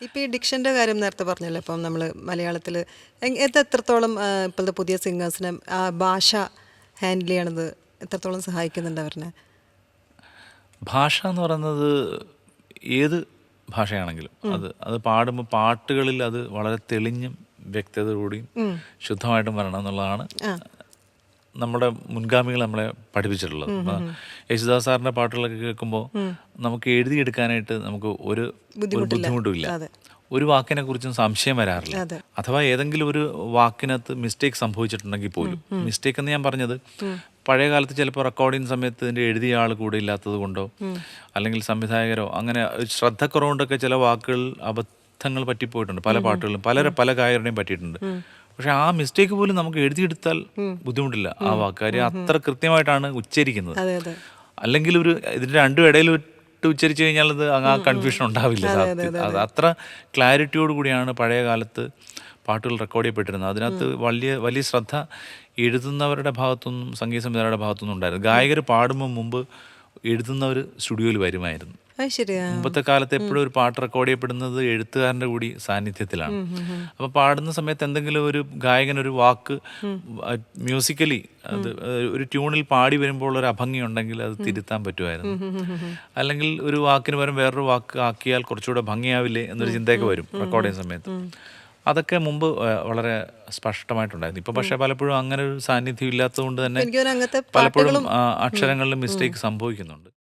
ഇപ്പം ഈ ഡിക്ഷൻ്റെ കാര്യം നേരത്തെ പറഞ്ഞല്ലോ. ഇപ്പം നമ്മൾ മലയാളത്തിൽ എത്രത്തോളം ഇപ്പോഴത്തെ പുതിയ സിംഗേഴ്സിനെ ആ ഭാഷ ഹാൻഡിൽ ചെയ്യണത് എത്രത്തോളം സഹായിക്കുന്നുണ്ട് അവരെ? ഭാഷ എന്ന് പറയുന്നത് ഏത് ഭാഷയാണെങ്കിലും അത് പാടുമ്പോൾ പാട്ടുകളിൽ അത് വളരെ തെളിഞ്ഞും വ്യക്തതയോടെയും ശുദ്ധമായിട്ടും വരണം എന്നുള്ളതാണ് നമ്മുടെ മുൻഗാമികൾ നമ്മളെ പഠിപ്പിച്ചിട്ടുള്ളത്. യേശുദാസ് സാറിൻ്റെ പാട്ടുകളൊക്കെ കേൾക്കുമ്പോൾ നമുക്ക് എഴുതിയെടുക്കാനായിട്ട് നമുക്ക് ഒരു ബുദ്ധിമുട്ടുമില്ല. ഒരു വാക്കിനെ കുറിച്ചും സംശയം വരാറില്ല. അഥവാ ഏതെങ്കിലും ഒരു വാക്കിനകത്ത് മിസ്റ്റേക്ക് സംഭവിച്ചിട്ടുണ്ടെങ്കിൽ പോലും, മിസ്റ്റേക്ക് എന്ന് ഞാൻ പറഞ്ഞത് പഴയ കാലത്ത് ചിലപ്പോൾ റെക്കോർഡിങ് സമയത്ത് ഇതിൻ്റെ എഴുതിയ ആൾ കൂടെ ഇല്ലാത്തത് കൊണ്ടോ അല്ലെങ്കിൽ സംവിധായകരോ അങ്ങനെ ശ്രദ്ധക്കുറവുകൊണ്ടൊക്കെ ചില വാക്കുകൾ അബദ്ധങ്ങൾ പറ്റിപ്പോയിട്ടുണ്ട്. പല പാട്ടുകളിലും പല ഗായകരുടെയും പറ്റിയിട്ടുണ്ട്. പക്ഷെ ആ മിസ്റ്റേക്ക് പോലും നമുക്ക് എഴുതിയെടുത്താൽ ബുദ്ധിമുട്ടില്ല. ആ വാക്ക് കാര്യം അത്ര കൃത്യമായിട്ടാണ് ഉച്ചരിക്കുന്നത്. അല്ലെങ്കിൽ ഇതിൻ്റെ രണ്ടും ഇടയിൽ ഉച്ചരിച്ചു കഴിഞ്ഞാൽ അത് ആ കൺഫ്യൂഷൻ ഉണ്ടാവില്ല. അത് അത്ര ക്ലാരിറ്റിയോട് കൂടിയാണ് പഴയ കാലത്ത് പാട്ടുകൾ റെക്കോർഡ് ചെയ്യപ്പെട്ടിരുന്നത്. അതിനകത്ത് വലിയ ശ്രദ്ധ എഴുതുന്നവരുടെ ഭാഗത്തുനിന്നും സംഗീത സംവിധായകരുടെ ഭാഗത്തുനിന്നും ഉണ്ടായിരുന്നു. ഗായകർ പാടുമ്പോൾ മുമ്പ് എഴുതുന്നവർ സ്റ്റുഡിയോയിൽ വരുമായിരുന്നു. മുമ്പത്തെ കാലത്ത് എപ്പോഴും ഒരു പാട്ട് റെക്കോർഡ് ചെയ്യപ്പെടുന്നത് എഴുത്തുകാരൻ്റെ കൂടി സാന്നിധ്യത്തിലാണ്. അപ്പോൾ പാടുന്ന സമയത്ത് എന്തെങ്കിലും ഒരു ഗായകൻ ഒരു വാക്ക് മ്യൂസിക്കലി അത് ഒരു ട്യൂണിൽ പാടി വരുമ്പോൾ ഒരു അഭംഗി ഉണ്ടെങ്കിൽ അത് തിരുത്താൻ പറ്റുമായിരുന്നു. അല്ലെങ്കിൽ ഒരു വാക്കിന് പകരം വേറൊരു വാക്ക് ആക്കിയാൽ കുറച്ചുകൂടെ ഭംഗിയാവില്ലേ എന്നൊരു ചിന്തയൊക്കെ വരും റെക്കോർഡ് ചെയ്യുന്ന സമയത്ത്. അതൊക്കെ മുമ്പ് വളരെ സ്പഷ്ടമായിട്ടുണ്ടായിരുന്നു. ഇപ്പൊ പക്ഷെ പലപ്പോഴും അങ്ങനെ ഒരു സാന്നിധ്യം ഇല്ലാത്തത് കൊണ്ട് തന്നെ പലപ്പോഴും അക്ഷരങ്ങളിൽ മിസ്റ്റേക്ക് സംഭവിക്കുന്നുണ്ട്.